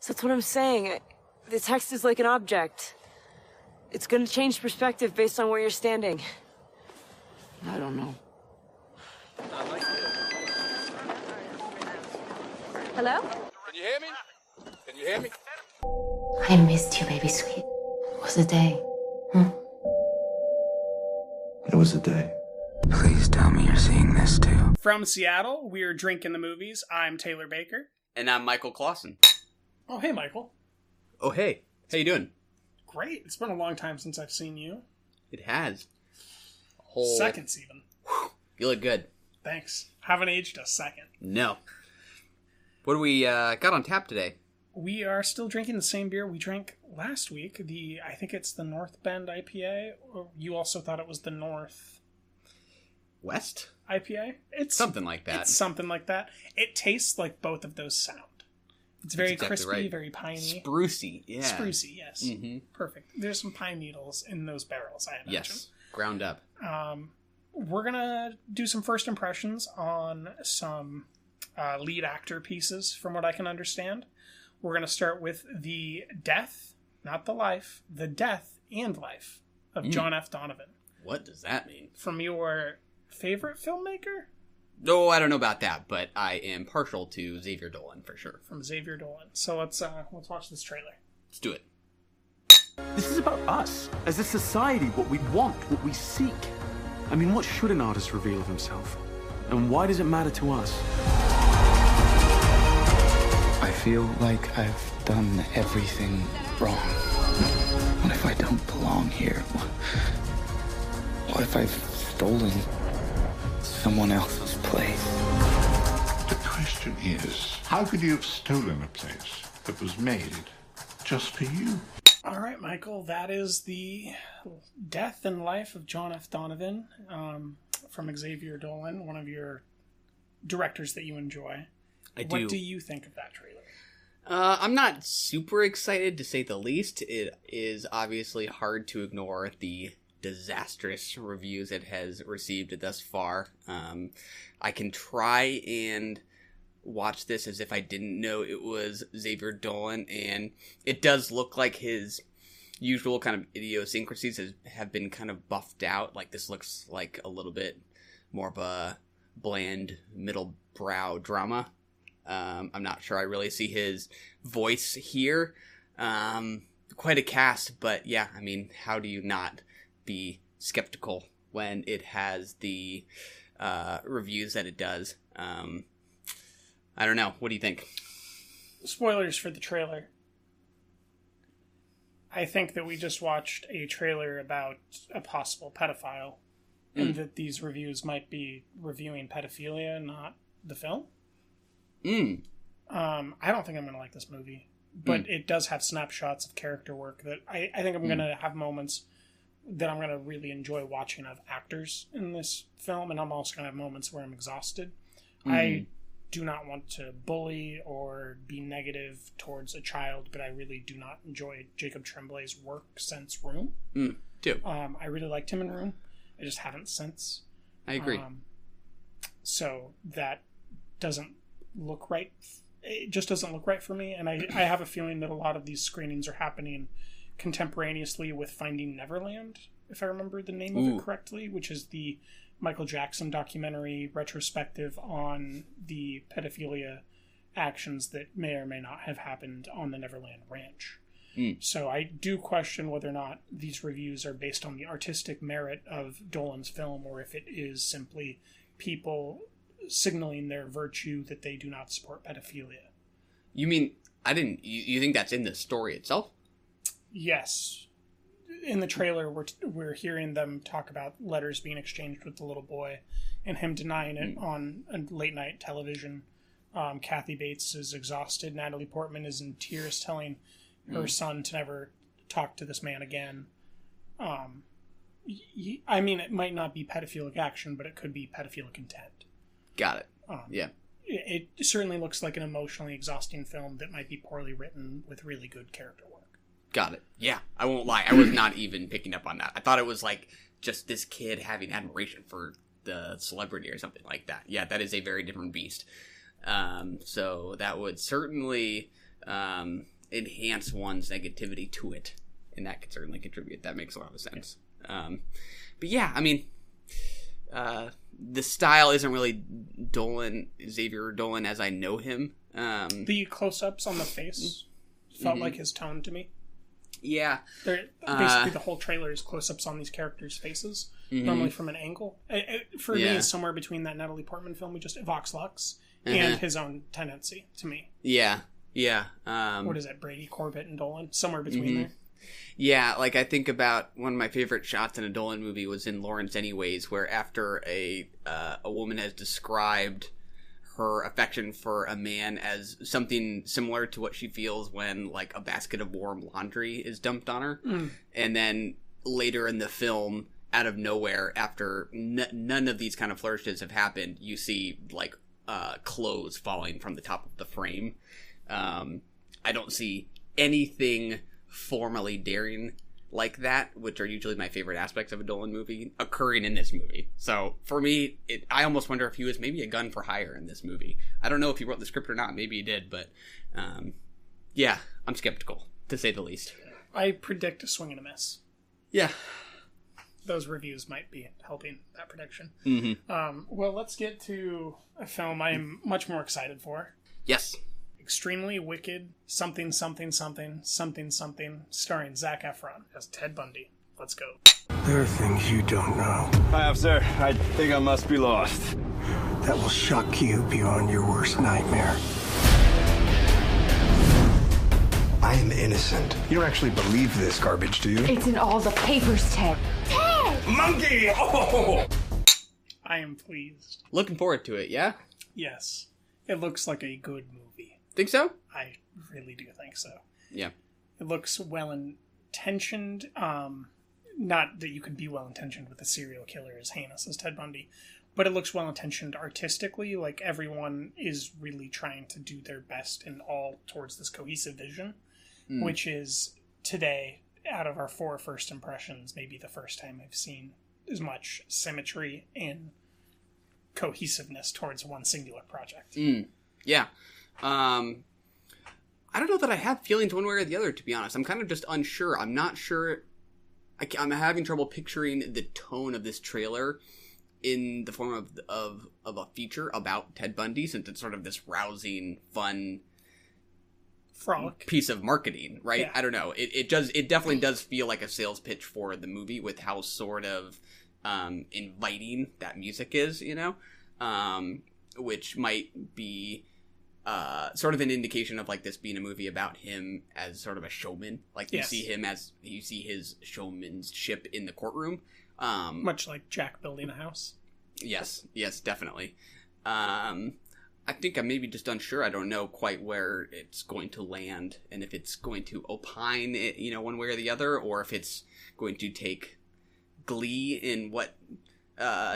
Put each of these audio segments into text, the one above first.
So that's what I'm saying. The text is like an object. It's gonna change perspective based on where you're standing. I don't know. Hello? Can you hear me? Can you hear me? I missed you, baby sweet. It was a day. It was a day. Please tell me you're seeing this too. From Seattle, we're Drinking the Movies. I'm Taylor Baker. And I'm Michael Clausen. Oh, hey, Michael. Oh, hey. How you doing? Great. It's been a long time since I've seen you. It has. Seconds, even. Whew, you look good. Thanks. Haven't aged a second. No. What do we got on tap today? We are still drinking the same beer we drank last week. I think it's the North Bend IPA. Or you also thought it was the North West IPA? It's something like that. It's something like that. It tastes like both of those sound. It's very exactly crispy, right. Very piney. Sprucey, yeah. Sprucey, yes. Mm-hmm. Perfect. There's some pine needles in those barrels, I imagine. Yes, ground up. We're going to do some first impressions on some lead actor pieces, from what I can understand. We're going to start with the death, not the life, the death and life of John F. Donovan. What does that mean? From your favorite filmmaker? No, I don't know about that, but I am partial to Xavier Dolan for sure. From Xavier Dolan. So let's watch this trailer. Let's do it. This is about us, as a society, what we want, what we seek. I mean, what should an artist reveal of himself? And why does it matter to us? I feel like I've done everything wrong. What if I don't belong here? What if I've stolen someone else's place? The question is, how could you have stolen a place that was made just for you? All right, Michael, that is the death and life of John F. Donovan from Xavier Dolan, one of your directors that you enjoy. I do. What do you think of that trailer? I'm not super excited, to say the least. It is obviously hard to ignore the disastrous reviews it has received thus far. I can try and watch this as if I didn't know it was Xavier Dolan, and it does look like his usual kind of idiosyncrasies have been kind of buffed out. Like, this looks like a little bit more of a bland middle brow drama. I'm not sure I really see his voice here. Quite a cast, but yeah, I mean, how do you not be skeptical when it has the reviews that it does? I don't know. What do you think? Spoilers for the trailer. I think that we just watched a trailer about a possible pedophile, and that these reviews might be reviewing pedophilia, not the film. I don't think I'm going to like this movie, but it does have snapshots of character work that I think I'm going to have moments that I'm going to really enjoy watching of actors in this film, and I'm also going to have moments where I'm exhausted. I do not want to bully or be negative towards a child, but I really do not enjoy Jacob Tremblay's work since Room. Too. I really liked him in Room. I just haven't since. I agree. So that doesn't look right. It just doesn't look right for me, and I have a feeling that a lot of these screenings are happening contemporaneously with Finding Neverland, if I remember the name of it correctly, which is the Michael Jackson documentary retrospective on the pedophilia actions that may or may not have happened on the Neverland Ranch. So I do question whether or not these reviews are based on the artistic merit of Dolan's film, or if it is simply people signaling their virtue that they do not support pedophilia. You mean, you think that's in the story itself? Yes. In the trailer, we're hearing them talk about letters being exchanged with the little boy and him denying it on a late night television. Kathy Bates is exhausted. Natalie Portman is in tears, telling her son to never talk to this man again. I mean, it might not be pedophilic action, but it could be pedophilic intent. Got it. Yeah. It certainly looks like an emotionally exhausting film that might be poorly written with really good character work. Got it. Yeah, I won't lie. I was not even picking up on that. I thought it was like just this kid having admiration for the celebrity or something like that. Yeah, that is a very different beast. So that would certainly enhance one's negativity to it, and that could certainly contribute. That makes a lot of sense. But yeah, I mean, the style isn't really Xavier Dolan as I know him. The close-ups on the face felt like his tone to me. Yeah. Basically, the whole trailer is close-ups on these characters' faces, normally from an angle. For me, it's somewhere between that Natalie Portman film we just, Vox Lux, and his own tendency, to me. Yeah. What is it, Brady, Corbett, and Dolan? Somewhere between there. Yeah, like I think about one of my favorite shots in a Dolan movie was in Lawrence Anyways, where after a woman has described her affection for a man as something similar to what she feels when like a basket of warm laundry is dumped on her, and then later in the film, out of nowhere, after none of these kind of flourishes have happened, you see like clothes falling from the top of the frame. I don't see anything formally daring like that, which are usually my favorite aspects of a Dolan movie, occurring in this movie. So for me, I almost wonder if he was maybe a gun for hire in this movie. I don't know if he wrote the script or not. Maybe he did, but yeah, I'm skeptical, to say the least. I predict a swing and a miss. Yeah. Those reviews might be helping that prediction. Mm-hmm. Well, let's get to a film I'm much more excited for. Yes. Extremely Wicked, something, something, something, something, something, starring Zac Efron as Ted Bundy. Let's go. There are things you don't know. Hi, officer. I think I must be lost. That will shock you beyond your worst nightmare. I am innocent. You don't actually believe this garbage, do you? It's in all the papers, Ted. Ted! Monkey! Oh! I am pleased. Looking forward to it, yeah? Yes. It looks like a good movie. Think so? I really do think so. Yeah. It looks well-intentioned. Not that you can be well-intentioned with a serial killer as heinous as Ted Bundy, but it looks well-intentioned artistically. Like, everyone is really trying to do their best and all towards this cohesive vision, which is, today, out of our 4 first impressions, maybe the first time I've seen as much symmetry and cohesiveness towards one singular project. Yeah. I don't know that I have feelings one way or the other, to be honest. I'm kind of just unsure. I'm not sure. I'm having trouble picturing the tone of this trailer in the form of a feature about Ted Bundy, since it's sort of this rousing, fun frolic piece of marketing, right? Yeah. I don't know. It definitely does feel like a sales pitch for the movie with how sort of inviting that music is, you know? Which might be sort of an indication of like this being a movie about him as sort of a showman. Like you see him as you see his showmanship in the courtroom. Much like Jack building a house. Yes, definitely. I think I'm maybe just unsure. I don't know quite where it's going to land, and if it's going to opine it, you know, one way or the other, or if it's going to take glee in what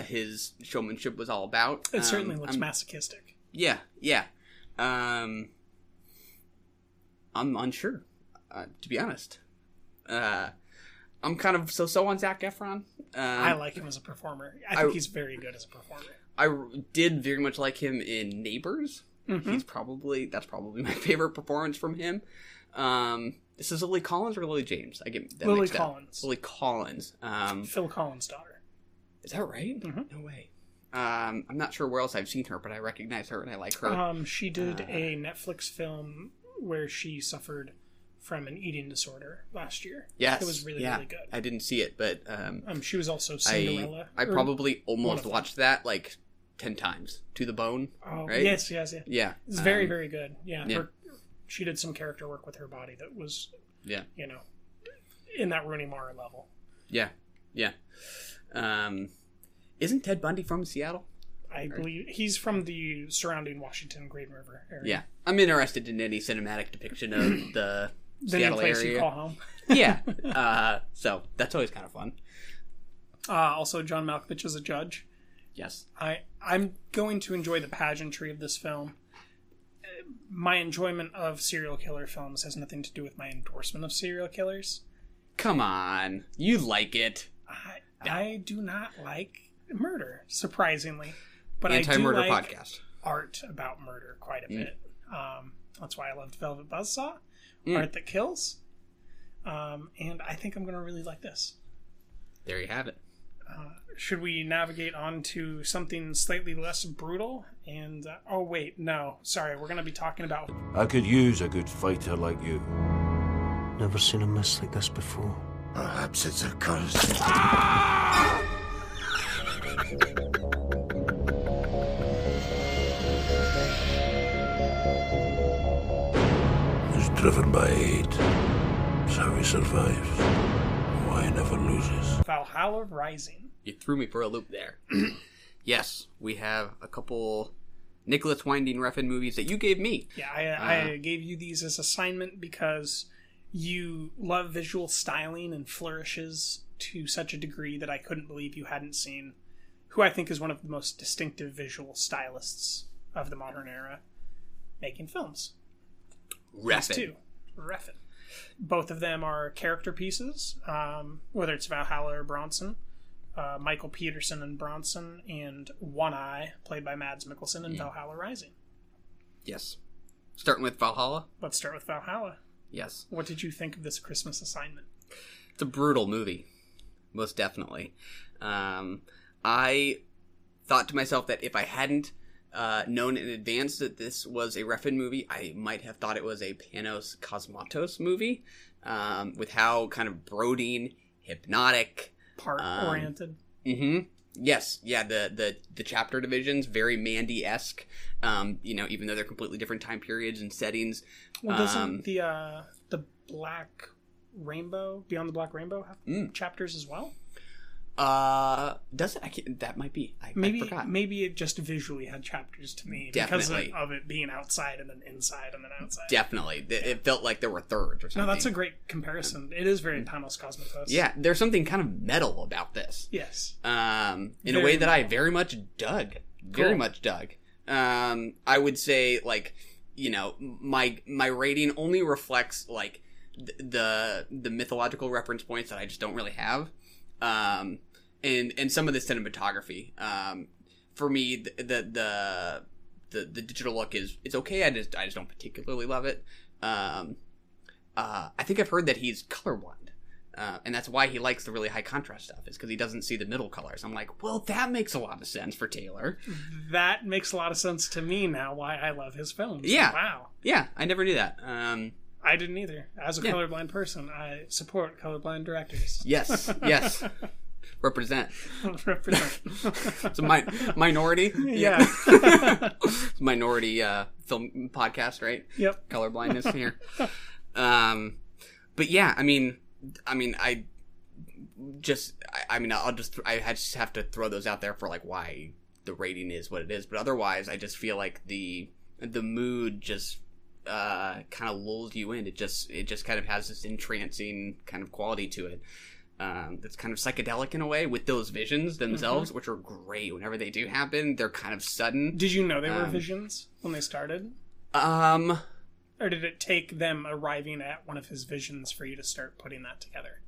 his showmanship was all about. It certainly looks masochistic. Yeah. I'm unsure, to be honest. I'm kind of so on Zac Efron. I like him as a performer. I think he's very good as a performer. I did very much like him in Neighbors. Mm-hmm. That's probably my favorite performance from him. This is Lily Collins or Lily James? I get that Lily Collins. Lily Collins. Phil Collins' daughter. Is that right? Mm-hmm. No way. I'm not sure where else I've seen her, but I recognize her and I like her. She did a Netflix film where she suffered from an eating disorder last year. Yes. It was really good. I didn't see it, but she was also Cinderella. I probably almost watched that like 10 times to the bone. Oh, right? Yes. Yeah. It's very, very good. Yeah. She did some character work with her body that was, you know, in that Rooney Mara level. Yeah. Isn't Ted Bundy from Seattle? I believe he's from the surrounding Washington Green River area. Yeah. I'm interested in any cinematic depiction of the Seattle place area. You call home. Yeah. So that's always kind of fun. Also, John Malkovich is a judge. Yes. I'm going to enjoy the pageantry of this film. My enjoyment of serial killer films has nothing to do with my endorsement of serial killers. Come on. You like it. I do not like murder, surprisingly. But Anti-murder I do like podcast. art about murder quite a bit. That's why I loved Velvet Buzzsaw, Art That Kills. And I think I'm going to really like this. There you have it. Should we navigate on to something slightly less brutal? And, oh wait, no. Sorry, we're going to be talking about... I could use a good fighter like you. Never seen a mess like this before. Perhaps it's a curse. He's driven by hate. That's how he survives. Why he never loses. Valhalla Rising. You threw me for a loop there. Yes, we have a couple Nicholas Winding Refn movies that you gave me. Yeah, I gave you these as assignment because you love visual styling and flourishes to such a degree that I couldn't believe you hadn't seen who I think is one of the most distinctive visual stylists of the modern era making films. Refn. Both of them are character pieces, whether it's Valhalla or Bronson. Michael Peterson and Bronson, and One Eye, played by Mads Mikkelsen in Valhalla Rising. Yes. Starting with Valhalla? Let's start with Valhalla. Yes. What did you think of this Christmas assignment? It's a brutal movie. Most definitely. I thought to myself that if I hadn't known in advance that this was a Refn movie, I might have thought it was a Panos Cosmatos movie, with how kind of brooding, hypnotic... part-oriented. Yes, yeah, the chapter divisions, very Mandy-esque, even though they're completely different time periods and settings. Well, doesn't the Black Rainbow, Beyond the Black Rainbow, have chapters as well? Does it? That might be. I forgot. Maybe it just visually had chapters to me Definitely. because of it being outside and then inside and then outside. Definitely. It felt like there were thirds or something. No, that's a great comparison. It is very Panos Cosmatos. Yeah, there's something kind of metal about this. Yes. In a way that I very much dug. Very much dug. I would say, my rating only reflects, the mythological reference points that I just don't really have. And some of the cinematography. For me, the digital look it's okay. I just don't particularly love it. I think I've heard that he's colorblind, and that's why he likes the really high contrast stuff. Is because he doesn't see the middle colors. I'm like, well, that makes a lot of sense for Taylor. That makes a lot of sense to me now. Why I love his films. Yeah. Wow. Yeah, I never knew that. I didn't either. As a colorblind person, I support colorblind directors. Yes. Represent. It's a minority. Yeah. Minority film podcast, right? Yep. Colorblindness here. But yeah, I just have to throw those out there for why the rating is what it is. But otherwise, I just feel like the mood just kind of lulls you in. It just kind of has this entrancing kind of quality to it. That's kind of psychedelic in a way with those visions themselves, which are great. Whenever they do happen, they're kind of sudden. Did you know they were visions when they started? Or did it take them arriving at one of his visions for you to start putting that together?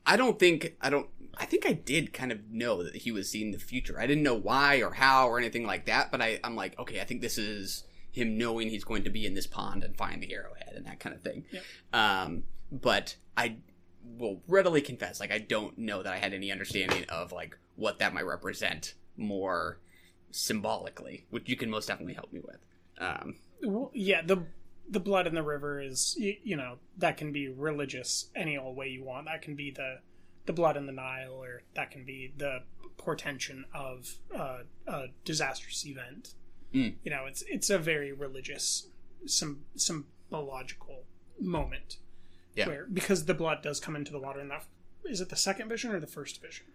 I think I did kind of know that he was seeing the future. I didn't know why or how or anything like that, but I'm like, okay, I think this is him knowing he's going to be in this pond and find the arrowhead and that kind of thing. Yep. But I will readily confess, I don't know that I had any understanding of what that might represent more symbolically, which you can most definitely help me with. Well, yeah, the blood in the river is, that can be religious any old way you want. That can be the blood in the Nile, or that can be the portention of a disastrous event. It's a very religious, symbological moment. Yeah. Because the blood does come into the water, and is it the second vision or the first vision?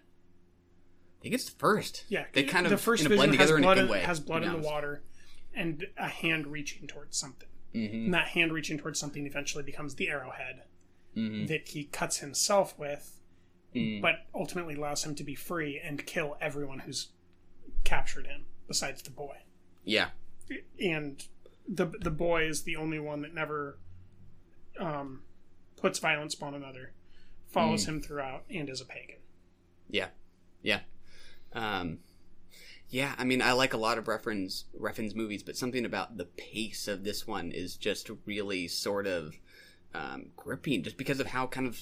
I think it's the first. Yeah, they kind of the first blend together in a good way. Has blood in the water, and a hand reaching towards something. Mm-hmm. And that hand reaching towards something eventually becomes the arrowhead that he cuts himself with, but ultimately allows him to be free and kill everyone who's captured him, besides the boy. Yeah. And the boy is the only one that never puts violence upon another, follows him throughout, and is a pagan. Yeah. Yeah, I mean, I like a lot of Refn's movies, but something about the pace of this one is just really sort of gripping, just because of how kind of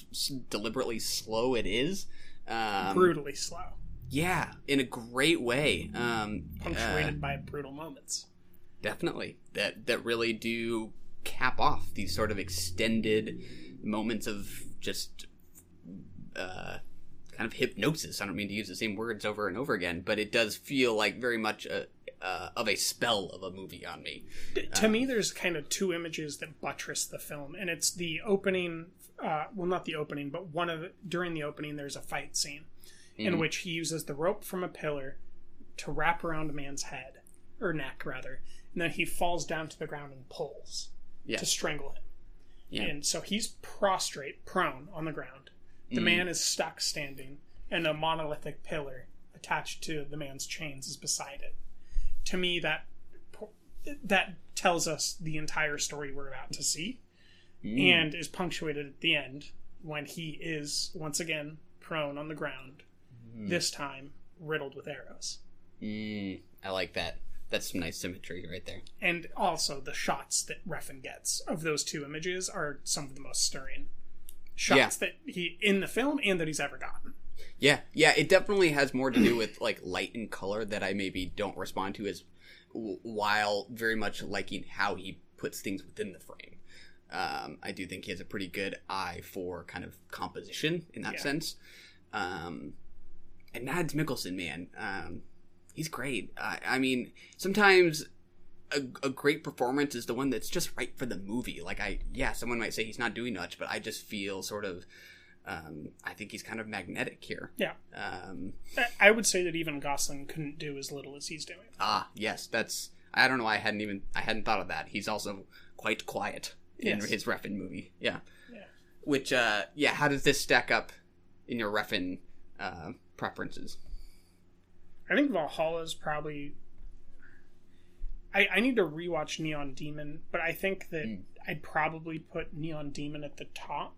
deliberately slow it is. Brutally slow. Yeah, in a great way. Punctuated by brutal moments. Definitely. That really do cap off these sort of extended moments of just kind of hypnosis. I don't mean to use the same words over and over again, but it does feel like very much of a spell of a movie on me. To me, there's kind of two images that buttress the film, and it's the opening, well, not the opening, but during the opening, there's a fight scene in which he uses the rope from a pillar to wrap around a man's head, or neck, rather, and then he falls down to the ground and pulls to strangle him. Yeah. And so he's prone on the ground. The man is stuck standing, and a monolithic pillar attached to the man's chains is beside it. To me, that tells us the entire story we're about to see, and is punctuated at the end when he is, once again, prone on the ground, this time riddled with arrows. I like that. That's some nice symmetry right there. And also, the shots that Refn gets of those two images are some of the most stirring shots that he in the film and that he's ever gotten. Yeah, it definitely has more to do with like light and color that I maybe don't respond to as while very much liking how he puts things within the frame. I do think he has a pretty good eye for kind of composition in that sense. And Mads Mikkelsen, man, he's great. I mean, sometimes a great performance is the one that's just right for the movie. Like, someone might say he's not doing much, but I just feel sort of, I think he's kind of magnetic here. Yeah. I would say that even Gosling couldn't do as little as he's doing. Yes, I don't know why I hadn't thought of that. He's also quite quiet in his Refn movie. Yeah. Which, how does this stack up in your Refn preferences? I think Valhalla is probably... I need to rewatch Neon Demon, but I think that I'd probably put Neon Demon at the top.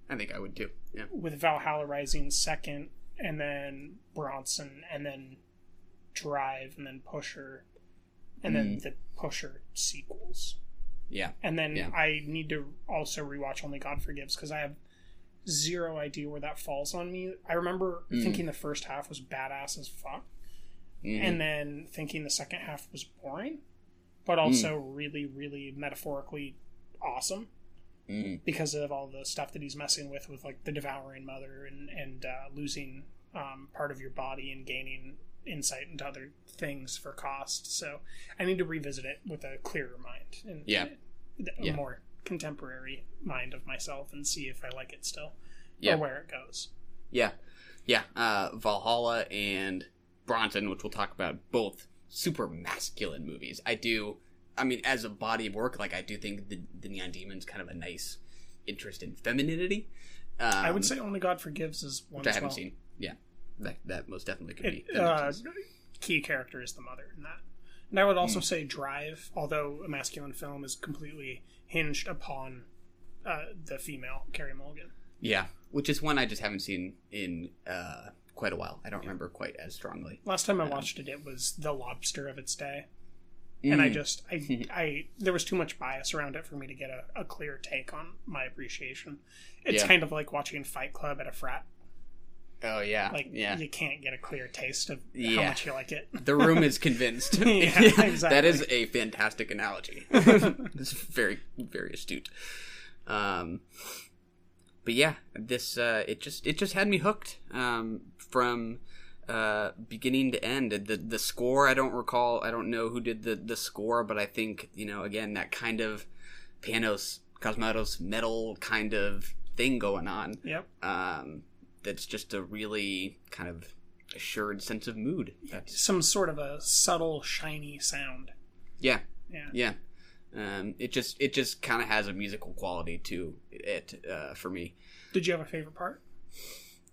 I think I would too, yeah. With Valhalla Rising second, and then Bronson, and then Drive, and then Pusher, and then the Pusher sequels. Yeah. And then I need to also rewatch Only God Forgives, because I have zero idea where that falls on me. I remember thinking the first half was badass as fuck, and then thinking the second half was boring, but also really, really metaphorically awesome because of all the stuff that he's messing with like the devouring mother and losing part of your body and gaining insight into other things for cost. So I need to revisit it with a clearer mind and a more contemporary mind of myself and see if I like it still or where it goes. Valhalla and Bronson, which we'll talk about, both super masculine movies. I mean, as a body of work, like, I do think the Neon Demon's kind of a nice interest in femininity. I would say Only God Forgives is one which I as haven't well. seen. Yeah, that most definitely could be. Key character is the mother in that. And I would also say Drive, although a masculine film, is completely hinged upon the female Carey Mulligan. Yeah, which is one I just haven't seen in quite a while. I don't remember quite as strongly. Last time I watched it, it was The Lobster of its day. And I there was too much bias around it for me to get a clear take on my appreciation. It's kind of like watching Fight Club at a frat. Oh, yeah. You can't get a clear taste of how much you like it. The room is convinced. Exactly. That is a fantastic analogy. It's very, very astute. But yeah, this it just had me hooked from beginning to end. The score, I don't know who did the score, but I think, again, that kind of Panos Cosmatos metal kind of thing going on. Yep. That's just a really kind of assured sense of mood. That's some sort of a subtle, shiny sound. Yeah. It just kind of has a musical quality to it for me. Did you have a favorite part?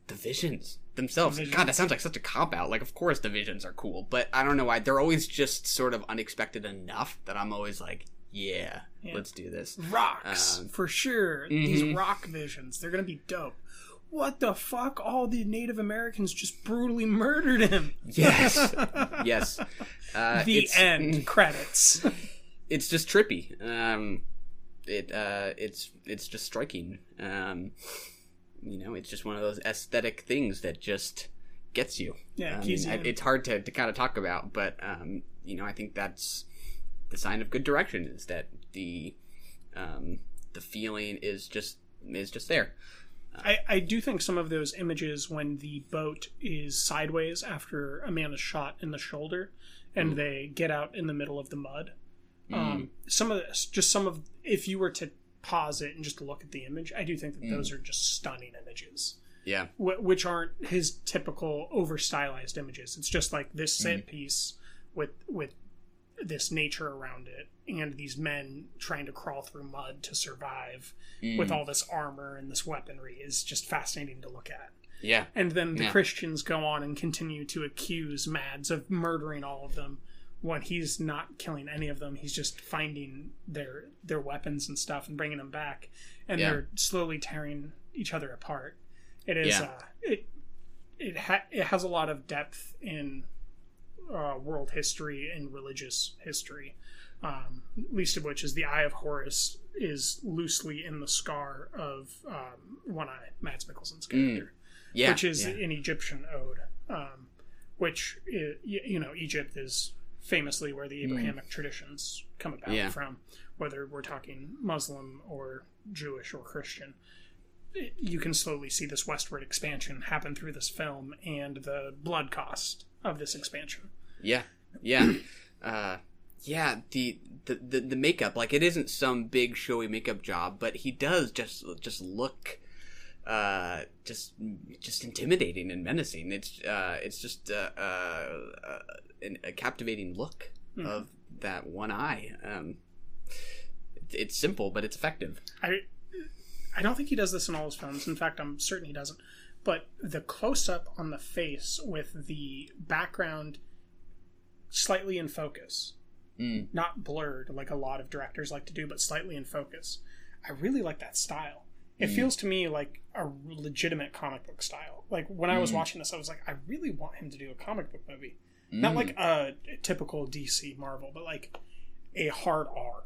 The visions themselves. God, that sounds like such a cop-out. Like, of course the visions are cool, but I don't know why. They're always just sort of unexpected enough that I'm always like, yeah. Let's do this. Rocks, for sure. These rock visions, they're going to be dope. what the fuck? All the Native Americans just brutally murdered him. Yes. Yes. The end. Credits. It's just trippy. It's just striking. It's just one of those aesthetic things that just gets you. Yeah, it's hard to kind of talk about, but I think that's the sign of good direction, is that the feeling is just there. I do think some of those images when the boat is sideways after a man is shot in the shoulder and they get out in the middle of the mud. If you were to pause it and just look at the image, I do think that those are just stunning images. Yeah. Which aren't his typical over stylized images. It's just like this set piece with this nature around it and these men trying to crawl through mud to survive with all this armor and this weaponry is just fascinating to look at. Yeah. And then the Christians go on and continue to accuse Mads of murdering all of them when he's not killing any of them. He's just finding their weapons and stuff and bringing them back, and they're slowly tearing each other apart. It is it has a lot of depth in world history and religious history, least of which is the Eye of Horus is loosely in the scar of One Eye, Mads Mikkelsen's character, which is an Egyptian ode, which Egypt is famously where the Abrahamic traditions come about from, whether we're talking Muslim or Jewish or Christian. You can slowly see this westward expansion happen through this film and the blood cost of this expansion. The makeup, like, it isn't some big showy makeup job, but he does just look just intimidating and menacing. It's just a captivating look of that one eye. It's simple, but it's effective. I don't think he does this in all his films. In fact, I'm certain he doesn't. But the close-up on the face with the background slightly in focus, not blurred like a lot of directors like to do, but slightly in focus. I really like that style. It feels to me like a legitimate comic book style. Like, when I was watching this, I was like, I really want him to do a comic book movie. Not like a typical DC Marvel, but like a hard R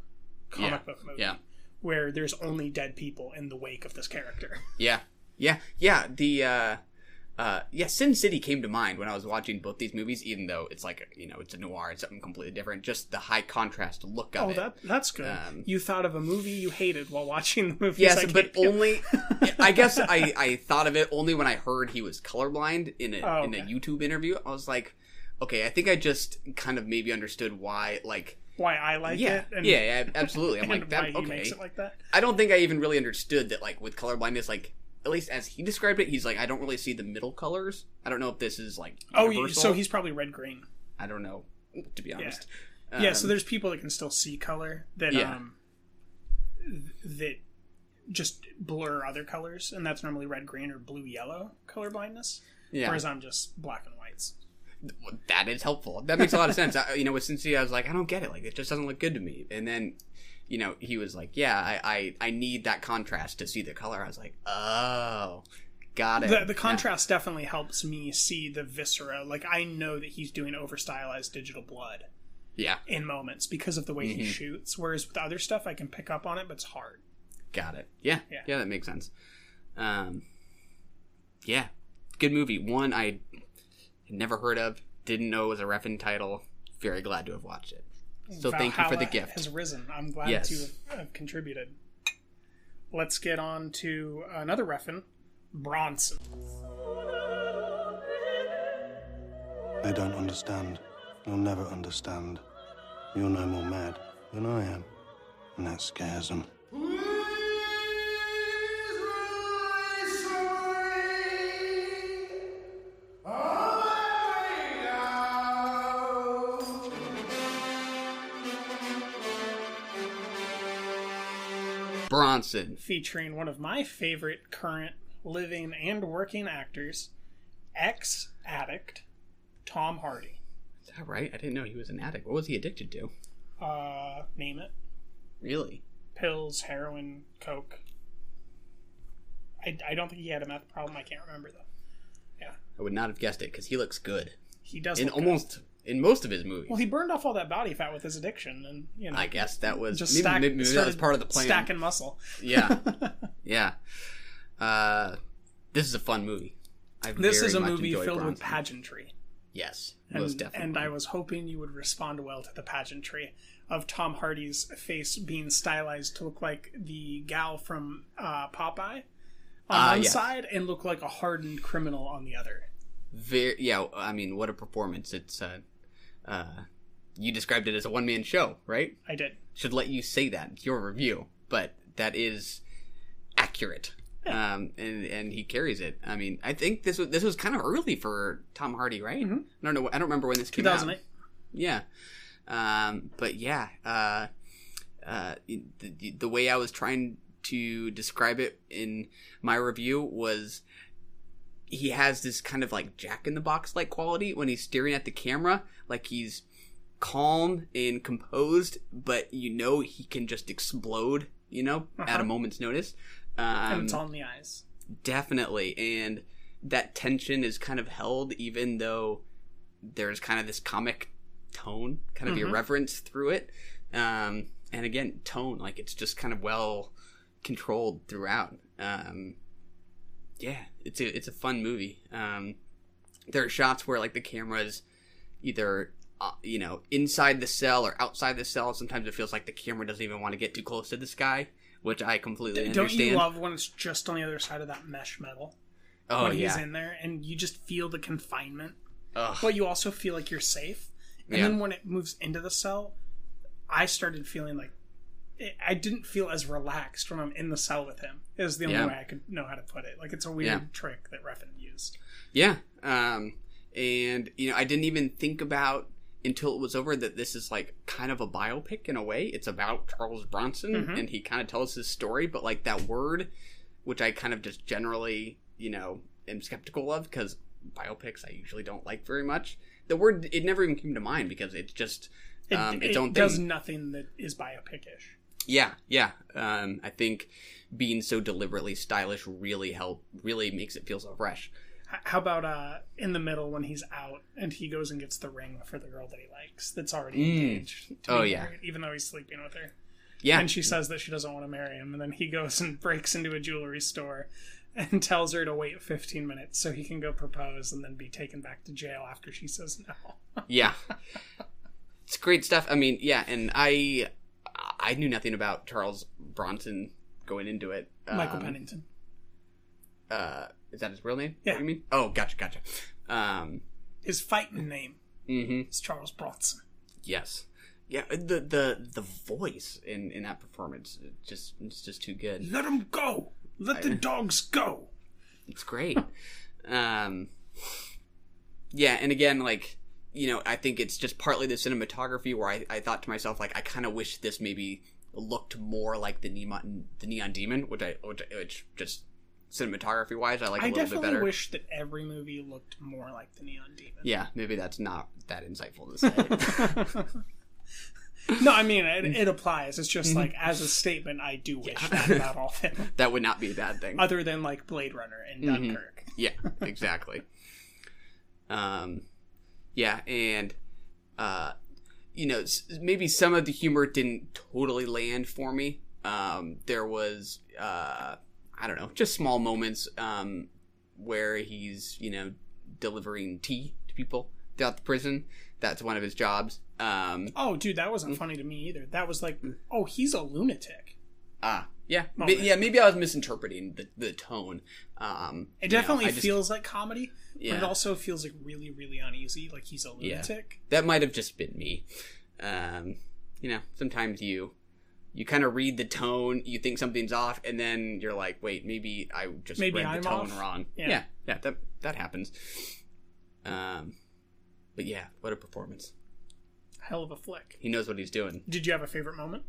comic book movie. Yeah. Where there's only dead people in the wake of this character. Sin City came to mind when I was watching both these movies, even though it's like, it's a noir, it's something completely different. Just the high contrast look of it. That's good. You thought of a movie you hated while watching the movie. Yes, but only, I guess I thought of it only when I heard he was colorblind in a YouTube interview. I was like, okay, I think I just kind of maybe understood why I like it. And, absolutely. I'm like, that, why he makes it like that. I don't think I even really understood that, like, with colorblindness, like, at least as he described it, he's like, I don't really see the middle colors. I don't know if this is, like, universal. So he's probably red-green. I don't know, to be honest. So there's people that can still see color that that just blur other colors, and that's normally red-green or blue-yellow colorblindness. Whereas I'm just black and whites. That is helpful. That makes a lot of sense. With Sin City, I was like, I don't get it. Like, it just doesn't look good to me. And then, he was like, I need that contrast to see the color. I was like, oh, got it. The contrast definitely helps me see the viscera. Like, I know that he's doing over-stylized digital blood. In moments because of the way he shoots. Whereas with other stuff, I can pick up on it, but it's hard. Got it. Yeah, that makes sense. Good movie. One I never heard of, didn't know it was a Refn title. Very glad to have watched it. So Valhalla thank you for the gift. Has risen. I'm glad to have contributed. Let's get on to another Refn, Bronson. They don't understand. You'll never understand. You're no more mad than I am. And that scares them. Bronson. Featuring one of my favorite current living and working actors, ex-addict, Tom Hardy. Is that right? I didn't know he was an addict. What was he addicted to? Name it. Really? Pills, heroin, coke. I don't think he had a meth problem. I can't remember though. Yeah, I would not have guessed it because he looks good. He does in look almost good. In most of his movies. Well, he burned off all that body fat with his addiction, and I guess that was just maybe that was part of the plan. Stacking muscle. Yeah, yeah. This is a fun movie. This is a movie filled with pageantry. Yes, most definitely. And I was hoping you would respond well to the pageantry of Tom Hardy's face being stylized to look like the gal from Popeye on one side and look like a hardened criminal on the other. I mean, what a performance. It's you described it as a one-man show, right? I did. Should let you say that. It's your review, but that is accurate. Yeah. And he carries it. I mean, I think this was kind of early for Tom Hardy, right? Mm-hmm. I don't remember when this came out. 2008. Yeah. But yeah, the way I was trying to describe it in my review was he has this kind of like Jack in the Box like quality when he's staring at the camera, like he's calm and composed, but he can just explode, at a moment's notice. And it's all in the eyes. Definitely. And that tension is kind of held even though there's kind of this comic tone, kind of irreverence through it. And again, tone, like it's just kind of well controlled throughout. Yeah, it's a fun movie. There are shots where like the camera's either inside the cell or outside the cell. Sometimes it feels like the camera doesn't even want to get too close to this guy, which I completely understand. Don't you love when it's just on the other side of that mesh metal? Oh, when he's in there and you just feel the confinement. Ugh. But you also feel like you're safe. And then when it moves into the cell, I started feeling like I didn't feel as relaxed when I'm in the cell with him. Is the only way I could know how to put it. Like, it's a weird trick that Refn used. Yeah. And, I didn't even think about until it was over that this is, like, kind of a biopic in a way. It's about Charles Bronson, and he kind of tells his story. But, like, that word, which I kind of just generally, am skeptical of, because biopics I usually don't like very much. The word, it never even came to mind because it's just its own thing. It does nothing that is biopic-ish. Yeah. I think being so deliberately stylish really makes it feel so fresh. How about in the middle when he's out and he goes and gets the ring for the girl that he likes that's already engaged to be married, even though he's sleeping with her. Yeah. And she says that she doesn't want to marry him, and then he goes and breaks into a jewelry store and tells her to wait 15 minutes so he can go propose and then be taken back to jail after she says no. Yeah. It's great stuff. I mean, yeah, and I knew nothing about Charles Bronson going into it. Michael Pennington. Is that his real name? Yeah. What do you mean? Oh, gotcha. His fighting name is Charles Bronson. Yes. Yeah, the voice in that performance, it's just too good. Let him go! Let the dogs go! It's great. Yeah, and again, like, I think it's just partly the cinematography where I thought to myself, like, I kind of wish this maybe looked more like the Neon Demon, which just cinematography wise, I like a little bit better. I definitely wish that every movie looked more like the Neon Demon. Yeah, maybe that's not that insightful to say. No, I mean, it applies. It's just like, as a statement, I do wish that about all of them. That would not be a bad thing. Other than, like, Blade Runner and Dunkirk. Yeah, exactly. Yeah, and, maybe some of the humor didn't totally land for me. There was, I don't know, just small moments where he's, delivering tea to people throughout the prison. That's one of his jobs. Oh, dude, that wasn't funny to me either. That was like, oh, he's a lunatic. Yeah. Maybe I was misinterpreting the tone. It definitely feels like comedy, but it also feels like really, really uneasy. Like he's a lunatic. That might have just been me. Sometimes you kind of read the tone, you think something's off, and then you're like, wait, maybe I just read the tone wrong. Yeah, that happens. But yeah, what a performance. Hell of a flick. He knows what he's doing. Did you have a favorite moment?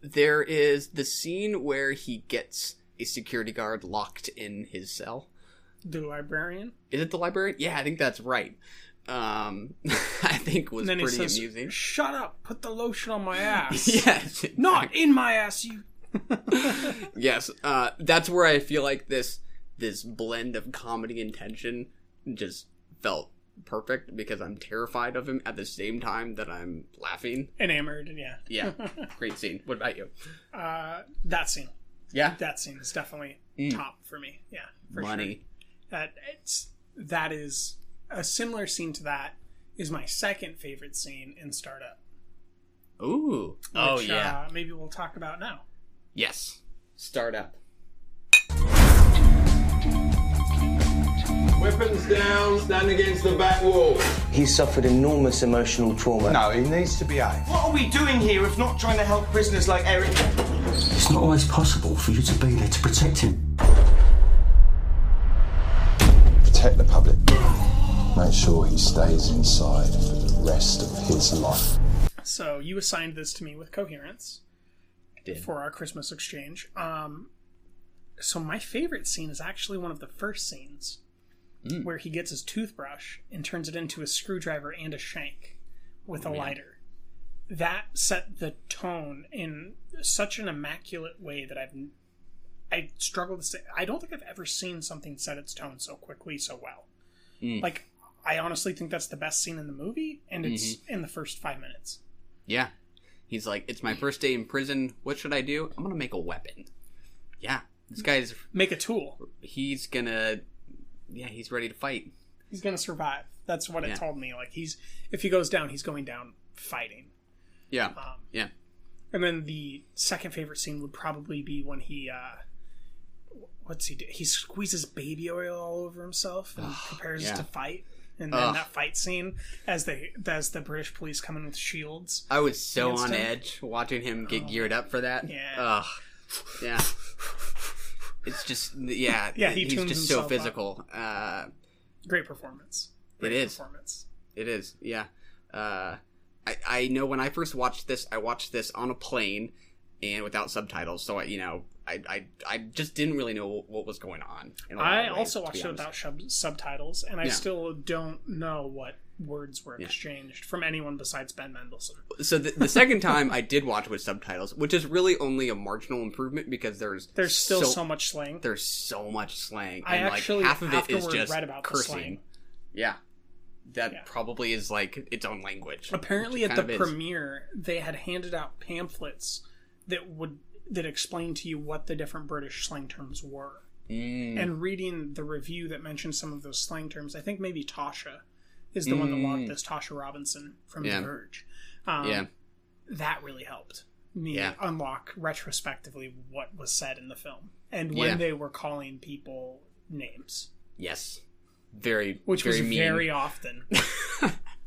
There is the scene where he gets a security guard locked in his cell. The librarian? Is it the librarian? Yeah, I think that's right. I think was pretty amusing. Shut up! Put the lotion on my ass. Yes. Not in my ass, you... Yes, that's where I feel like this blend of comedy and tension just felt perfect, because I'm terrified of him at the same time that I'm laughing. Enamored, yeah. Yeah, great scene. What about you? That scene. Yeah? That scene is definitely top for me. Yeah, for Money. Sure. That is a similar scene to that is my second favorite scene in Startup. Ooh. Which, maybe we'll talk about now. Yes. Startup. Weapons down, stand against the back wall. He's suffered enormous emotional trauma. No, he needs to behave. What are we doing here if not trying to help prisoners like Eric? It's not always possible for you to be there to protect him. Protect the public. Make sure he stays inside for the rest of his life. So you assigned this to me with Coherence for our Christmas exchange. So my favorite scene is actually one of the first scenes where he gets his toothbrush and turns it into a screwdriver and a shank with a lighter. That set the tone in such an immaculate way that I struggle to say. I don't think I've ever seen something set its tone so quickly, so well. Like, I honestly think that's the best scene in the movie, and it's in the first 5 minutes. Yeah. He's like, it's my first day in prison. What should I do? I'm going to make a weapon. Yeah. This guy's... Make a tool. He's going to... Yeah, he's ready to fight. He's going to survive. That's what it told me. Like, if he goes down, he's going down fighting. Yeah. Yeah. And then the second favorite scene would probably be when he... what's he do? He squeezes baby oil all over himself and prepares to fight. And then that fight scene as the British police come in with shields. I was so on edge watching him get geared up for that. Yeah. Yeah. It's just, yeah. Yeah, he's just so physical. Great performance. It is. It is, yeah. I know when I first watched this, I watched this on a plane and without subtitles. So, I just didn't really know what was going on. I also watched it without subtitles, and I still don't know what words were exchanged from anyone besides Ben Mendelsohn. So the second time I did watch with subtitles, which is really only a marginal improvement because there's still so much slang. There's so much slang. I and actually half of it is just read about cursing. The slang. Yeah. That probably is like its own language. Apparently at the premiere, they had handed out pamphlets that explained to you what the different British slang terms were. And reading the review that mentioned some of those slang terms, I think maybe Tasha is the one that logged this, Tasha Robinson from The Verge. That really helped me unlock retrospectively what was said in the film. And when they were calling people names. Yes. Which very was mean. very often.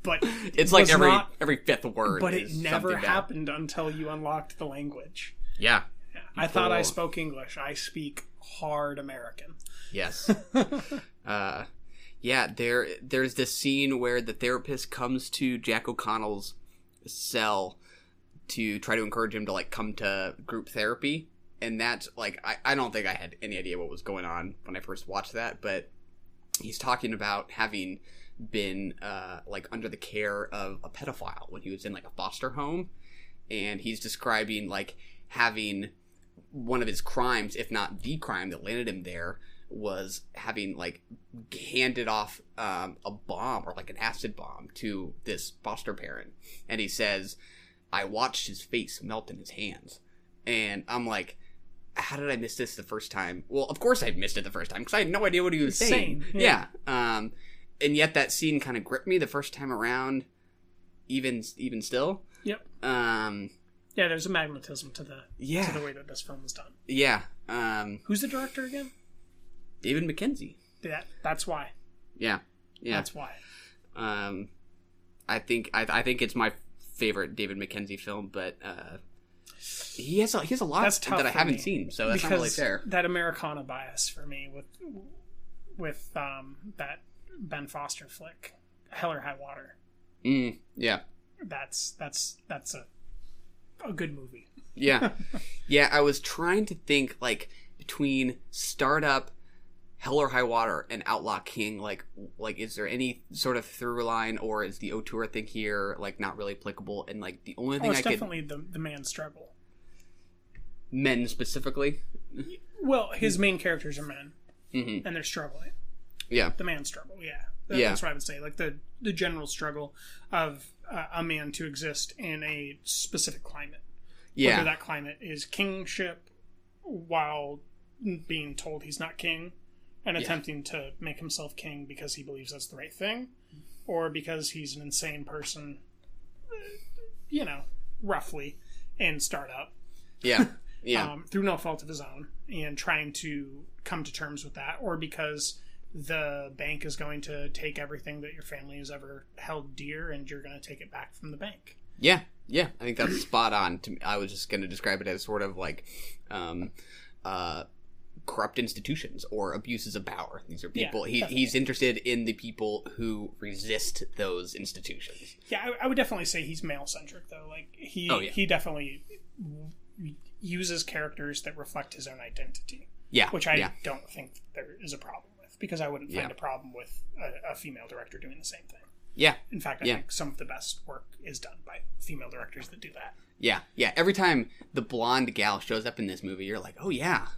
But it's like every fifth word. But it never happened until you unlocked the language. Yeah. I thought I spoke English. I speak hard American. Yes. Yeah, there's this scene where the therapist comes to Jack O'Connell's cell to try to encourage him to like come to group therapy. And that's like, I don't think I had any idea what was going on when I first watched that, but he's talking about having been like under the care of a pedophile when he was in like a foster home. And he's describing like having one of his crimes, if not the crime that landed him there, was having like handed off a bomb or like an acid bomb to this foster parent. And he says, I watched his face melt in his hands. And I'm like, how did I miss this the first time? Well, of course I missed it the first time because I had no idea what he was saying. Yeah. And yet that scene kind of gripped me the first time around, even still. Yep. Yeah, there's a magnetism to the way that this film is done. Yeah. Who's the director again? David Mackenzie. That's why. Yeah. That's why. I think it's my favorite David Mackenzie film, but he has a lot that I haven't seen, so that's not really fair. That Americana bias for me with that Ben Foster flick, Hell or High Water. Yeah. That's a good movie. Yeah. Yeah, I was trying to think like between Startup, Hell or High Water, and Outlaw King, like is there any sort of through line, or is the auteur thing here like not really applicable? And like the only thing it's definitely the man's struggle. men specifically. Well, his main characters are men, Mm-hmm. and they're struggling. Yeah. The man struggle, yeah. Yeah. That's what I would say. Like, the general struggle of a man to exist in a specific climate. Yeah. Whether that climate is kingship while being told he's not king and attempting to make himself king because he believes that's the right thing, or because he's an insane person, you know, roughly, in startup. Yeah. Yeah. Through no fault of his own, and trying to come to terms with that, or because the bank is going to take everything that your family has ever held dear and you're going to take it back from the bank. Yeah. Yeah. I think that's spot on. I was just going to describe it as sort of like corrupt institutions or abuses of power. These are people he's interested in the people who resist those institutions. Yeah, I would definitely say he's male centric though. Like he definitely uses characters that reflect his own identity. Yeah, which I don't think there is a problem with, because I wouldn't find a problem with a female director doing the same thing. Yeah. In fact, I think some of the best work is done by female directors that do that. Yeah, yeah. Every time the blonde gal shows up in this movie, you're like, oh yeah,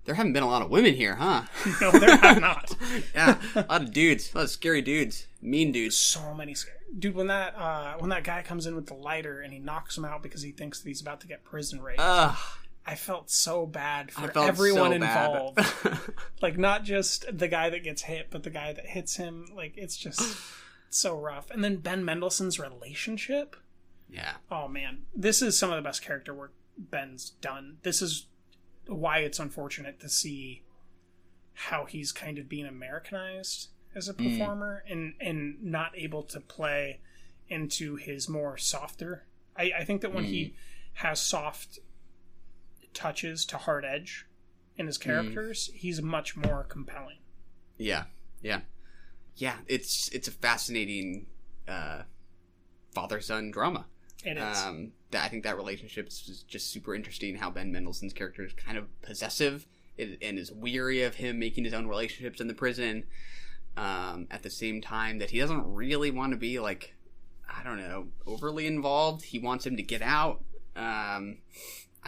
there haven't been a lot of women here, huh? No, there have not. Yeah, a lot of dudes, a lot of scary dudes, mean dudes. So many scary. Dude, when that guy comes in with the lighter and he knocks him out because he thinks that he's about to get prison raped. I felt so bad for everyone involved. Like, not just the guy that gets hit, but the guy that hits him. Like, it's just so rough. And then Ben Mendelsohn's relationship. Yeah. Oh, man. This is some of the best character work Ben's done. This is why it's unfortunate to see how he's kind of being Americanized as a performer and not able to play into his more softer. I think that when he has soft touches to hard edge in his characters, he's much more compelling. Yeah, yeah, yeah. It's a fascinating father-son drama. It is. I think that relationship is just super interesting. How Ben Mendelsohn's character is kind of possessive and is weary of him making his own relationships in the prison. At the same time that he doesn't really want to be, like, I don't know, overly involved. He wants him to get out. I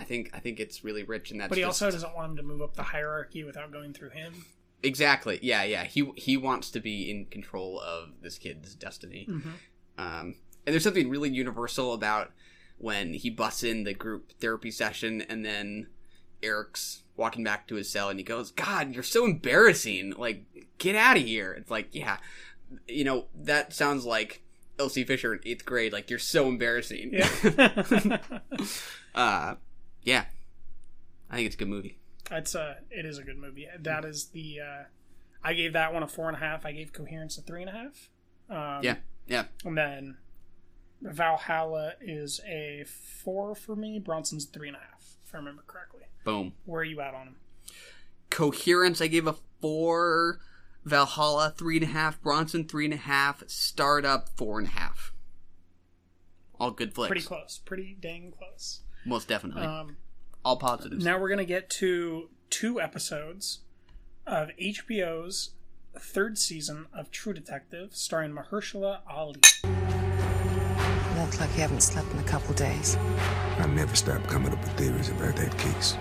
think it's really rich, and that's. But he also doesn't want him to move up the hierarchy without going through him. Exactly. Yeah, yeah. He wants to be in control of this kid's destiny. Mm-hmm. And there's something really universal about when he busts in the group therapy session, and then Eric's walking back to his cell, and he goes, "God, you're so embarrassing! Like, get out of here!" It's like, yeah, you know, that sounds like Elsie Fisher in 8th grade. Like, you're so embarrassing. Yeah. Yeah, I think it's a good movie. It is a good movie. That is the. I gave that one a 4.5. I gave Coherence a 3.5. Yeah. And then Valhalla is a 4 for me. Bronson's 3.5, if I remember correctly. Boom. Where are you at on him? Coherence, I gave a 4. Valhalla 3.5. Bronson 3.5. Startup 4.5. All good flicks. Pretty close. Pretty dang close. Most definitely. All positives. Now we're going to get to 2 episodes of HBO's 3rd season of True Detective, starring Mahershala Ali. You look like you haven't slept in a couple days. I never stop coming up with theories about that case.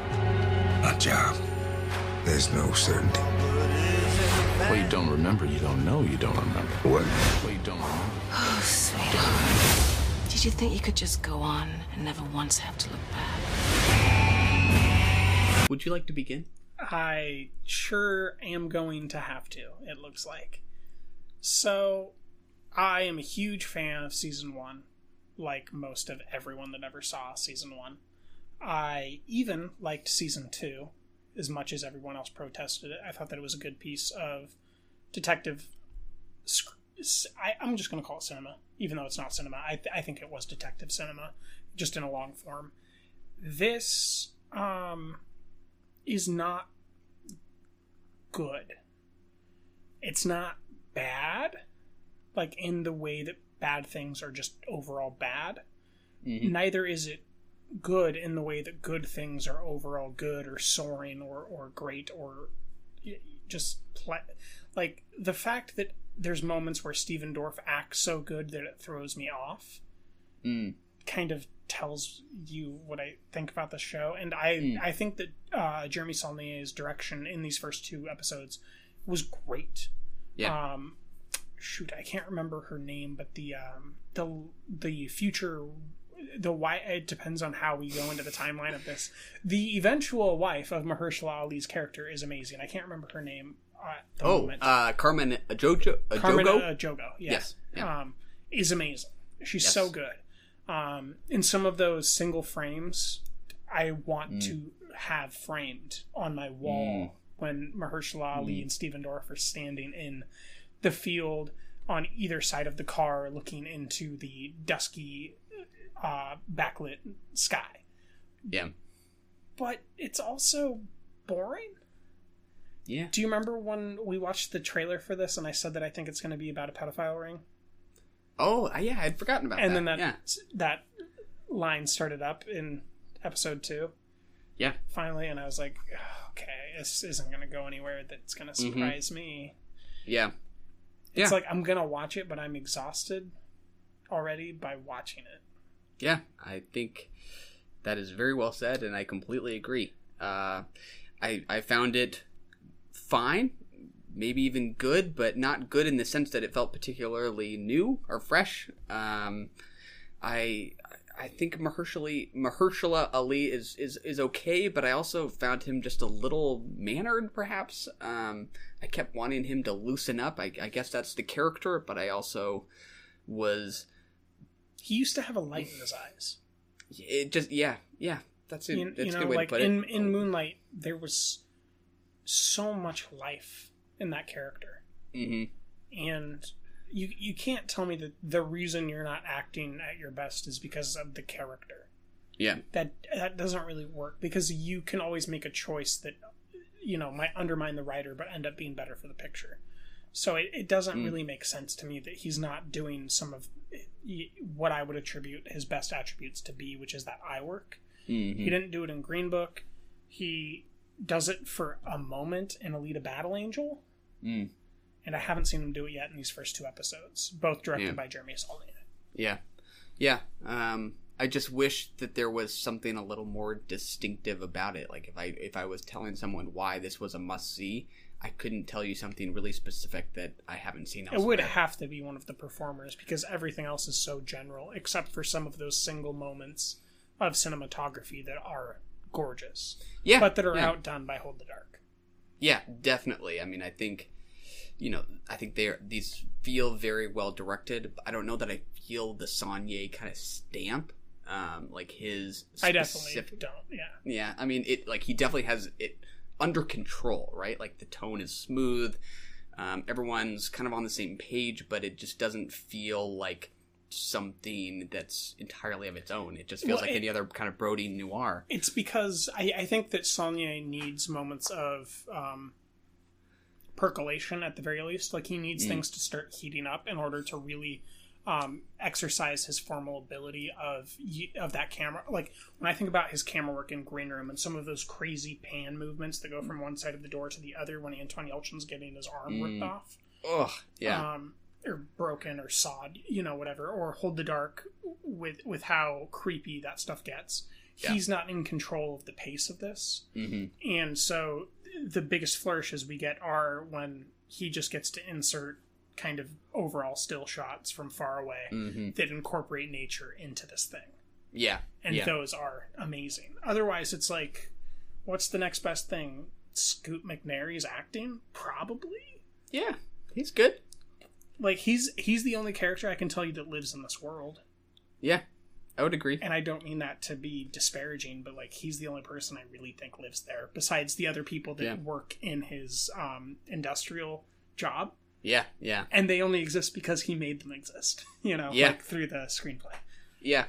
My job. There's no certainty. What you don't remember, you don't know you don't remember. What? What you don't remember. Oh, sweetheart. Did you think you could just go on and never once have to look back? Would you like to begin? I sure am going to have to, it looks like. So, I am a huge fan of Season 1, like most of everyone that ever saw Season 1. I even liked Season 2, as much as everyone else protested it. I thought that it was a good piece of detective... I'm just going to call it cinema, even though it's not cinema. I think it was detective cinema, just in a long form. This is not good. It's not bad, like in the way that bad things are just overall bad. Mm-hmm. Neither is it good in the way that good things are overall good or soaring or great or just like the fact that there's moments where Stephen Dorff acts so good that it throws me off. Kind kind of tells you what I think about the show. And I think that Jeremy Saulnier's direction in these first 2 episodes was great. Yeah. Shoot, I can't remember her name, but the future, why it depends on how we go into the timeline of this. The eventual wife of Mahershala Ali's character is amazing. I can't remember her name at the moment. Carmen Ejogo. Carmen Ejogo, yes. Yeah. Is amazing. She's so good. In some of those single frames, I want to have framed on my wall when Mahershala Ali and Stephen Dorff are standing in the field on either side of the car looking into the dusky backlit sky. Yeah. But it's also boring. Yeah. Do you remember when we watched the trailer for this and I said that I think it's going to be about a pedophile ring? Oh, yeah, I'd forgotten about that. And then that line started up in episode 2. Yeah. Finally, and I was like, okay, this isn't going to go anywhere that's going to surprise me. Yeah. It's like I'm going to watch it, but I'm exhausted already by watching it. Yeah, I think that is very well said, and I completely agree. I found it fine, maybe even good, but not good in the sense that it felt particularly new or fresh. I think Mahershala Ali is okay, but I also found him just a little mannered, perhaps. I kept wanting him to loosen up. I guess that's the character, but I also was... He used to have a light in his eyes. It just, yeah. That's it. That's a good way like to put it. In Moonlight, there was so much life in that character. Mm-hmm. And you can't tell me that the reason you're not acting at your best is because of the character. Yeah. That doesn't really work, because you can always make a choice that, might undermine the writer but end up being better for the picture. So it doesn't really make sense to me that he's not doing some of what I would attribute his best attributes to be, which is that eye work. Mm-hmm. He didn't do it in Green Book. He does it for a moment in Alita Battle Angel. And I haven't seen him do it yet in these first 2 episodes, both directed by Jeremy Saulnier. Yeah. I just wish that there was something a little more distinctive about it. Like if I was telling someone why this was a must-see, I couldn't tell you something really specific that I haven't seen elsewhere. It would have to be one of the performers, because everything else is so general, except for some of those single moments of cinematography that are gorgeous. Yeah. But that are outdone by Hold the Dark. Yeah, definitely. I mean, I think these feel very well directed. I don't know that I feel the Saulnier kind of stamp, like his specific... I definitely don't. Yeah. Yeah. I mean, he definitely has it under control, right? Like the tone is smooth. Everyone's kind of on the same page, but it just doesn't feel like something that's entirely of its own. It just feels like any other kind of Brody noir. It's because I think that Saulnier needs moments of percolation at the very least. Like, he needs things to start heating up in order to really exercise his formal ability of that camera. Like, when I think about his camera work in Green Room and some of those crazy pan movements that go from one side of the door to the other when Anton Yelchin's getting his arm ripped off. Ugh, yeah. Or broken or sawed, whatever. Or Hold the Dark with how creepy that stuff gets. Yeah. He's not in control of the pace of this. Mm-hmm. And so the biggest flourishes we get are when he just gets to insert kind of overall still shots from far away that incorporate nature into this thing. Yeah. And those are amazing. Otherwise, it's like, what's the next best thing? Scoot McNairy's acting? Probably. Yeah, he's good. Like, he's the only character I can tell you that lives in this world. Yeah, I would agree. And I don't mean that to be disparaging, but, like, he's the only person I really think lives there, besides the other people that work in his industrial job. Yeah. And they only exist because he made them exist, like through the screenplay. Yeah,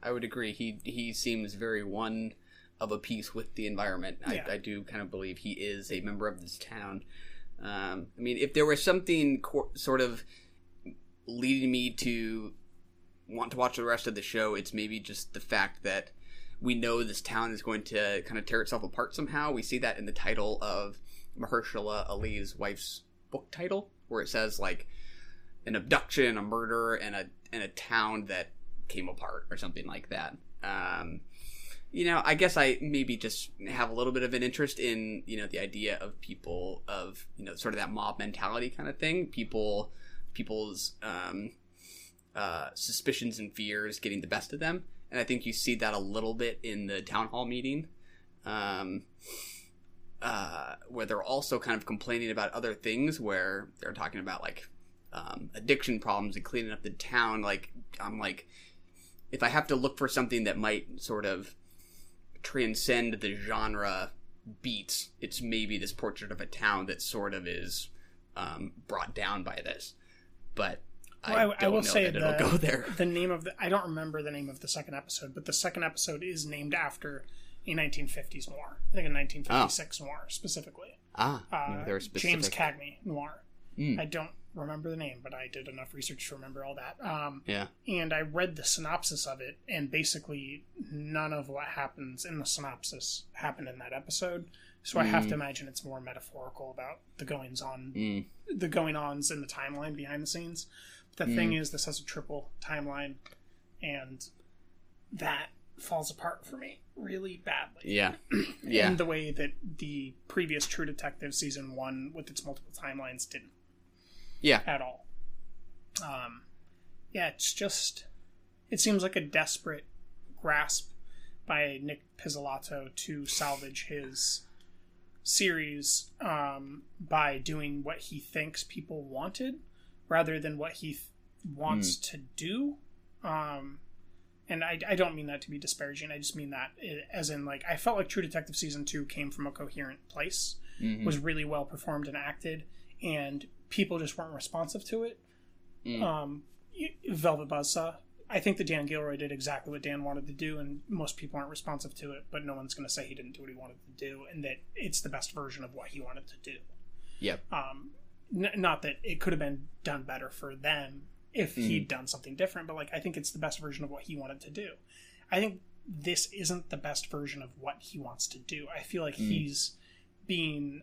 I would agree. He seems very one of a piece with the environment. Yeah. I do kind of believe he is a member of this town. I mean, if there was something sort of leading me to want to watch the rest of the show, it's maybe just the fact that we know this town is going to kind of tear itself apart somehow. We see that in the title of Mahershala Ali's wife's book title, where it says, like, an abduction, a murder, and a town that came apart or something like that. You know, I guess I maybe just have a little bit of an interest in, you know, the idea of people of, you know, sort of that mob mentality kind of thing. People's suspicions and fears getting the best of them. And I think you see that a little bit in the town hall meeting, where they're also kind of complaining about other things, where they're talking about like addiction problems and cleaning up the town. Like, I'm like, if I have to look for something that might sort of transcend the genre beats, it's maybe this portrait of a town that sort of is brought down by this. But I will say it'll go there. The name of I don't remember the name of the second episode, but the second episode is named after a 1950s noir. I think a 1956 noir specifically. They're specific. James Cagney noir. Mm. I don't remember the name, but I did enough research to remember all that. Yeah. And I read the synopsis of it, and basically none of what happens in the synopsis happened in that episode. So I have to imagine it's more metaphorical about the goings-ons in the timeline behind the scenes. But the thing is, this has a triple timeline, and that falls apart for me really badly. Yeah. Yeah. In the way that the previous True Detective season 1 with its multiple timelines didn't. Yeah. At all. It's just... It seems like a desperate grasp by Nick Pizzolatto to salvage his series by doing what he thinks people wanted rather than what he wants to do. And I don't mean that to be disparaging. I just mean that as in, like, I felt like True Detective Season 2 came from a coherent place, was really well performed and acted, and people just weren't responsive to it. Velvet Buzzsaw. I think that Dan Gilroy did exactly what Dan wanted to do, and most people aren't responsive to it, but no one's going to say he didn't do what he wanted to do, and that it's the best version of what he wanted to do. Yep. Not that it could have been done better for them if he'd done something different, but like I think it's the best version of what he wanted to do. I think this isn't the best version of what he wants to do. I feel like he's being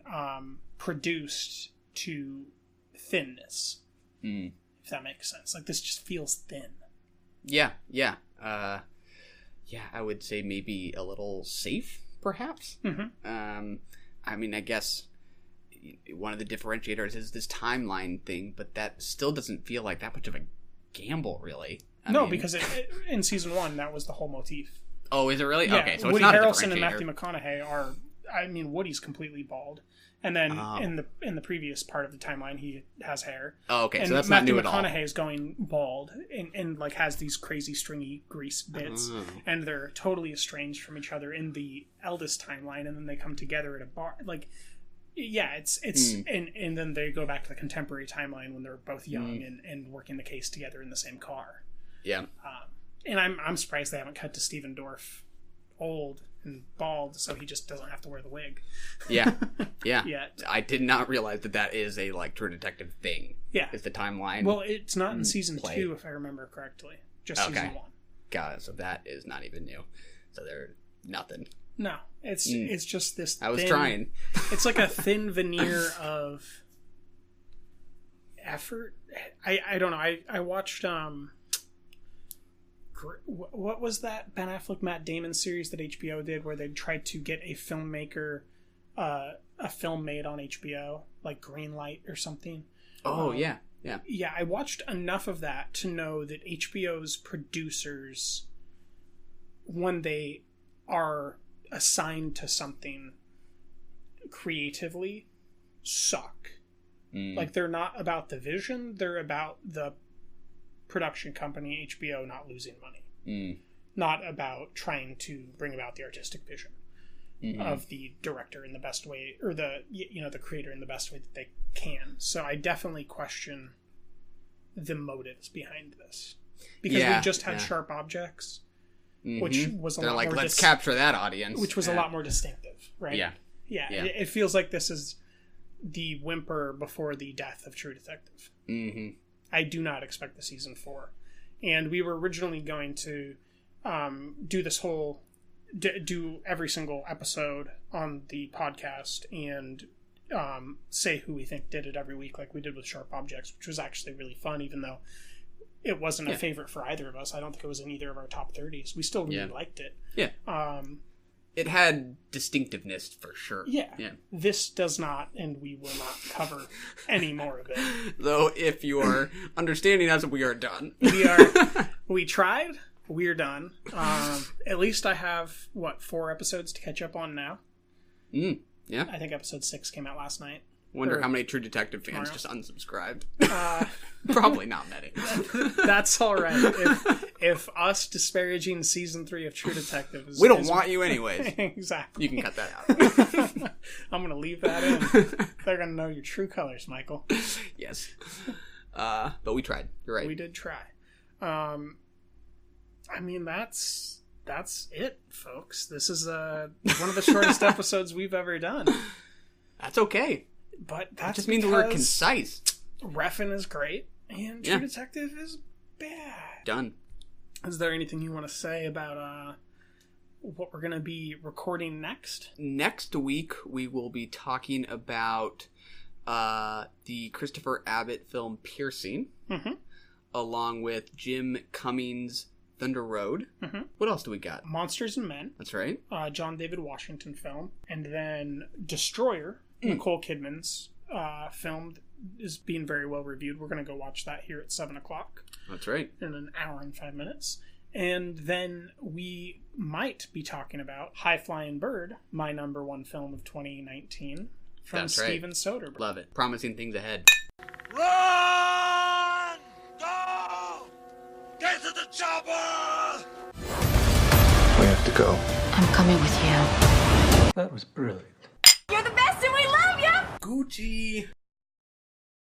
produced to thinness, if that makes sense. Like, this just feels thin. Yeah. I would say maybe a little safe, perhaps. I mean, I guess one of the differentiators is this timeline thing, but that still doesn't feel like that much of a gamble, really. I mean, because in season 1, that was the whole motif. Oh, is it really? Yeah, okay, so Woody it's not Harrelson a differentiator. and Matthew McConaughey are... I mean, Woody's completely bald. And then in the previous part of the timeline, he has hair. Oh, okay, and so that's not new at all. Matthew McConaughey is going bald and like has these crazy stringy grease bits, and they're totally estranged from each other in the eldest timeline, and then they come together at a bar. Like, yeah, it's and then they go back to the contemporary timeline when they're both young and working the case together in the same car. Yeah. And I'm surprised they haven't cut to Stephen Dorff old and bald, so he just doesn't have to wear the wig. Yeah. Yet. I did not realize that is a like True Detective thing. Yeah, is the timeline. Well, it's not in season 2, if I remember correctly. Just season 1. Got it. So that is not even new. So they're nothing. No, it's just this. I was trying. It's like a thin veneer of effort. I don't know. I watched what was that Ben Affleck Matt Damon series that HBO did where they tried to get a filmmaker a film made on HBO, like Greenlight or something. Oh yeah. I watched enough of that to know that HBO's producers, when they are assigned to something creatively, suck. Like, they're not about the vision, they're about the production company, HBO, not losing money. Not about trying to bring about the artistic vision of the director in the best way, or the creator in the best way that they can. So I definitely question the motives behind this, because we just had Sharp Objects, which was a lot more let's capture that audience, which was a lot more distinctive, right? Yeah. It feels like this is the whimper before the death of True Detective. I do not expect the season 4, and we were originally going to do this whole do every single episode on the podcast and say who we think did it every week, like we did with Sharp Objects, which was actually really fun, even though it wasn't a favorite for either of us. I don't think it was in either of our top 30s. We still really liked it. Yeah. It had distinctiveness for sure. Yeah. This does not, and we will not cover any more of it. Though, if you are understanding us, we are done. We tried. We're done. At least I have, 4 episodes to catch up on now. Yeah. I think episode 6 came out last night. Wonder how many True Detective fans just unsubscribed. Probably not many. That's all right. If us disparaging season 3 of True Detective is... We don't want you anyways. Exactly. You can cut that out. I'm going to leave that in. They're going to know your true colors, Michael. Yes. But we tried. You're right. We did try. I mean, that's it, folks. This is one of the shortest episodes we've ever done. That's okay. But that just means we're concise. Reffin is great, and True Detective is bad. Done. Is there anything you want to say about what we're going to be recording next? Next week, we will be talking about the Christopher Abbott film Piercing, along with Jim Cummings' Thunder Road. What else do we got? Monsters and Men. That's right. John David Washington film. And then Destroyer, Nicole Kidman's film, is being very well reviewed. We're going to go watch that here at 7 o'clock. That's right. In an hour and 5 minutes. And then we might be talking about High Flying Bird, my number 1 film of 2019, from That's Steven right. Soderbergh. Love it. Promising things ahead. Run! Go! Get to the chopper! We have to go. I'm coming with you. That was brilliant. You're the best and we love you! Gucci.